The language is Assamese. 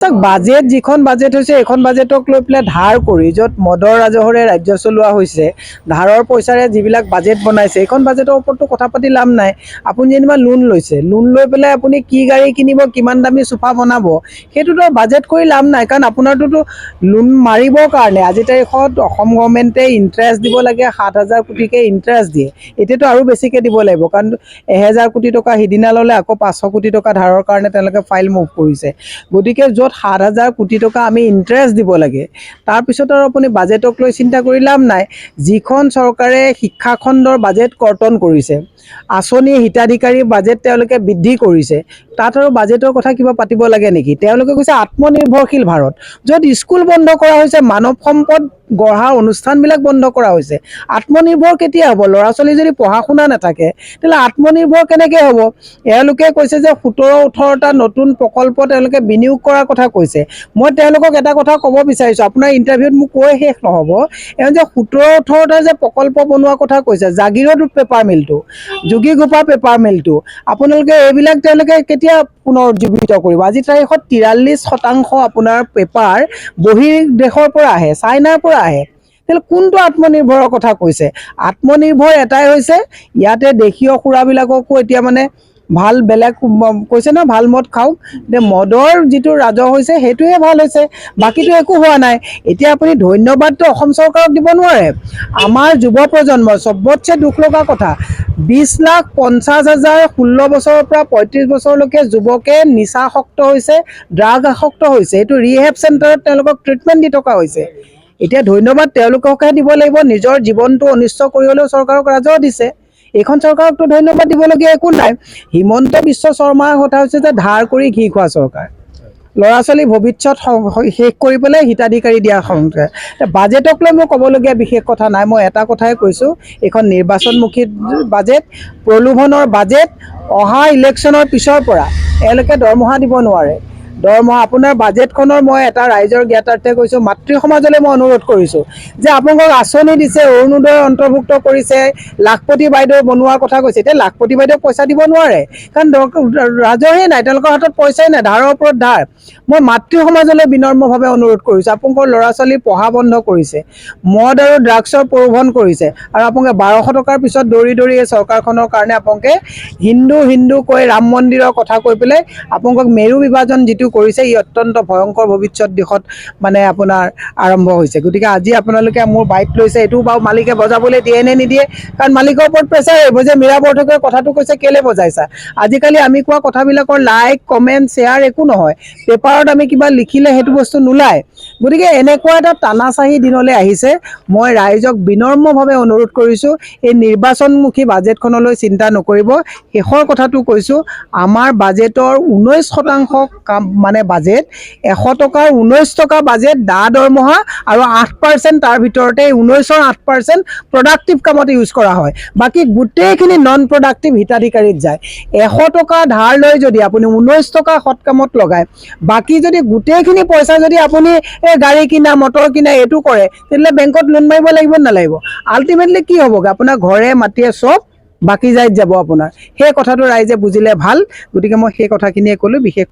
বাজেট যিখন বাজেট হৈছে এইখন বাজেটক লৈ পেলাই ধাৰ কৰি য'ত মদৰ ৰাজহৰে ৰাজ্য চলোৱা হৈছে, ধাৰৰ পইচাৰে যিবিলাক বাজেট বনাইছে এইখন বাজেটৰ ওপৰতো কথা পাতি লাভ নাই। আপুনি যেনিবা লোন লৈছে, লোন লৈ পেলাই আপুনি কি গাড়ী কিনিব, কিমান দামী চোফা বনাব, সেইটোতো বাজেট কৰি লাভ নাই। কাৰণ আপোনাৰটোতো লোন মাৰিবৰ কাৰণে আজিৰ তাৰিখত অসম গভৰ্ণমেণ্টে ইণ্টাৰেষ্ট দিব লাগে 7,000 কোটিকৈ ইণ্টাৰেষ্ট দিয়ে। এতিয়াতো আৰু বেছিকৈ দিব লাগিব, কাৰণ 1,000 কোটি টকা সিদিনা ল'লে, আকৌ 500 কোটি টকা ধাৰৰ কাৰণে তেওঁলোকে ফাইল মুভ কৰিছে। গতিকে য'ত 7,000 কোটি টকা আমি ইণ্টাৰেষ্ট দিব লাগে, তাৰপিছত আৰু আপুনি বাজেটক লৈ চিন্তা কৰি লাভ নাই। যিখন চৰকাৰে শিক্ষাখণ্ডৰ বাজেট কৰ্তন কৰিছে, আঁচনি হিতাধিকাৰী বাজেট তেওঁলোকে বৃদ্ধি কৰিছে, তাত আৰু বাজেটৰ কথা কিবা পাতিব লাগে নেকি? তেওঁলোকে কৈছে আত্মনিৰ্ভৰশীল ভাৰত, য'ত স্কুল বন্ধ কৰা হৈছে, মানৱ সম্পদ গঢ়া অনুষ্ঠানবিলাক বন্ধ কৰা হৈছে। আত্মনিৰ্ভৰ কেতিয়া হ'ব? ল'ৰা ছোৱালী যদি পঢ়া শুনা নাথাকে তেতিয়াহ'লে আত্মনিৰ্ভৰ কেনেকৈ হ'ব? এওঁলোকে কৈছে যে 17-18টা নতুন প্ৰকল্প তেওঁলোকে বিনিয়োগ কৰাৰ কথা কৈছে। মই তেওঁলোকক এটা কথা ক'ব বিচাৰিছোঁ, আপোনাৰ ইণ্টাৰভিউত মোক কৈ শেষ নহ'ব। এওঁ যে 17-18টা যে প্ৰকল্প বনোৱাৰ কথা কৈছে, জাগিৰোড পেপাৰ মিলটো, যোগীঘোপা পেপাৰ মিলটো, আপোনালোকে এইবিলাক তেওঁলোকে কেতিয়া পুনৰুজ্জীৱিত কৰিব? আজিৰ তাৰিখত 43% আপোনাৰ পেপাৰ বহিৰ্দেশৰ পৰা আহে, চাইনাৰ পৰা আহে। তেতিয়াহ'লে কোনটো আত্মনিৰ্ভৰৰ কথা কৈছে? আত্মনিৰ্ভৰ এটাই হৈছে ইয়াতে দেশীয় সুৰাবিলাককো এতিয়া মানে ভাল বেলেগ কৈছে ন, ভাল মদ খাওক। এতিয়া মদৰ যিটো ৰাজহ হৈছে সেইটোৱে ভাল হৈছে, বাকীটো একো হোৱা নাই। এতিয়া আপুনি ধন্যবাদটো অসম চৰকাৰক দিব নোৱাৰে। আমাৰ যুৱ প্ৰজন্মৰ চবতছে দুখ লগা কথা, 20,50,000 16 বছৰৰ পৰা 35 বছৰলৈকে যুৱকে নিচাসক্ত হৈছে, ড্ৰাগ আসক্ত হৈছে। এইটো ৰিহেব চেণ্টাৰত তেওঁলোকক ট্ৰিটমেণ্ট দি থকা হৈছে। এতিয়া ধন্যবাদ তেওঁলোককহে দিব লাগিব, নিজৰ জীৱনটো অনিষ্ট কৰি হ'লেও চৰকাৰক ৰাজহ দিছে। এইখন চৰকাৰকতো ধন্যবাদ দিবলগীয়া একো নাই। হিমন্ত বিশ্ব শৰ্মাৰ কথা হৈছে যে ধাৰ কৰি ঘি খোৱা চৰকাৰ, ল'ৰা ছোৱালী ভৱিষ্যত শেষ কৰি পেলাই হিতাধিকাৰী দিয়া সংখ্যা। বাজেটক লৈ মই ক'বলগীয়া বিশেষ কথা নাই। মই এটা কথাই কৈছোঁ, এইখন নিৰ্বাচনমুখী বাজেট, প্ৰলোভনৰ বাজেট। অহা ইলেকশ্যনৰ পিছৰ পৰা এওঁলোকে দৰমহা দিব নোৱাৰে। দৰমহা আপোনাৰ বাজেটখনৰ মই এটা ৰাইজৰ জ্ঞাতাৰ্থে কৈছোঁ, মাতৃ সমাজলৈ মই অনুৰোধ কৰিছোঁ যে আপোনালোকক আঁচনি দিছে, অৰুণোদয় অন্তৰ্ভুক্ত কৰিছে, লাখপতি বাইদেউ বনোৱাৰ কথা কৈছে। এতিয়া লাখপতি বাইদেউক পইচা দিব নোৱাৰে, কাৰণ ৰাজহেই নাই, তেওঁলোকৰ হাতত পইচাই নাই, ধাৰৰ ওপৰত ধাৰ। মই মাতৃ সমাজলৈ বিনম্ৰভাৱে অনুৰোধ কৰিছোঁ, আপোনালোকৰ ল'ৰা ছোৱালী পঢ়া বন্ধ কৰিছে, মদ আৰু ড্ৰাগছৰ প্ৰলোভন কৰিছে, আৰু আপোনালোকে 1200 টকাৰ পিছত দৌৰি দৌৰি এই চৰকাৰখনৰ কাৰণে আপোনালোকে হিন্দু হিন্দু কৈ ৰাম মন্দিৰৰ কথা কৈ পেলাই আপোনালোকক মেৰু বিভাজন যিটো কৰিছে, ই অত্যন্ত ভয়ংকৰ ভৱিষ্যত দিশত মানে আপোনাৰ আৰম্ভ হৈছে। গতিকে আজি আপোনালোকে মোৰ বাইক লৈছে, এইটোও বাৰু মালিকে বজাবলৈ দিয়ে নে নিদিয়ে, কাৰণ মালিকৰ ওপৰত প্ৰেছাৰ আহিব যে মীৰা বৰঠাকুৰে কথাটো কৈছে কেলৈ বজাইছা। আজিকালি আমি কোৱা কথাবিলাকৰ লাইক কমেণ্ট শ্বেয়াৰ একো নহয়, পেপাৰত আমি কিবা লিখিলে সেইটো বস্তু নোলায়। গতিকে এনেকুৱা এটা টানাচাহী দিনলৈ আহিছে। মই ৰাইজক বিনম্ৰভাৱে অনুৰোধ কৰিছোঁ, এই নিৰ্বাচনমুখী বাজেটখনলৈ চিন্তা নকৰিব। শেষৰ কথাটো কৈছোঁ, আমাৰ বাজেটৰ 19% কাম মানে বাজেট, 100 টকাৰ 19 টকা বাজেট দা দৰমহা আৰু 8% তাৰ ভিতৰতে 19ৰ 8% প্ৰডাক্টিভ কামত ইউজ কৰা হয়। বাকী গোটেইখিনি নন প্ৰডাক্টিভ হিতাধিকাৰীত যায়। 100 টকা ধাৰ লৈ যদি আপুনি 19 টকা সৎ কামত লগায়, বাকী যদি গোটেইখিনি পইচা যদি আপুনি এই গাড়ী কিনা, মটৰ কিনা এইটো কৰে, তেতিয়াহ'লে বেংকত লোন মাৰিব লাগিব নালাগিব? আল্টিমেটলি কি হ'বগৈ? আপোনাৰ ঘৰে মাটিয়ে চব বাকী যাইত যাব আপোনাৰ। সেই কথাটো ৰাইজে বুজিলে ভাল। গতিকে মই সেই কথাখিনিয়ে ক'লোঁ, বিশেষ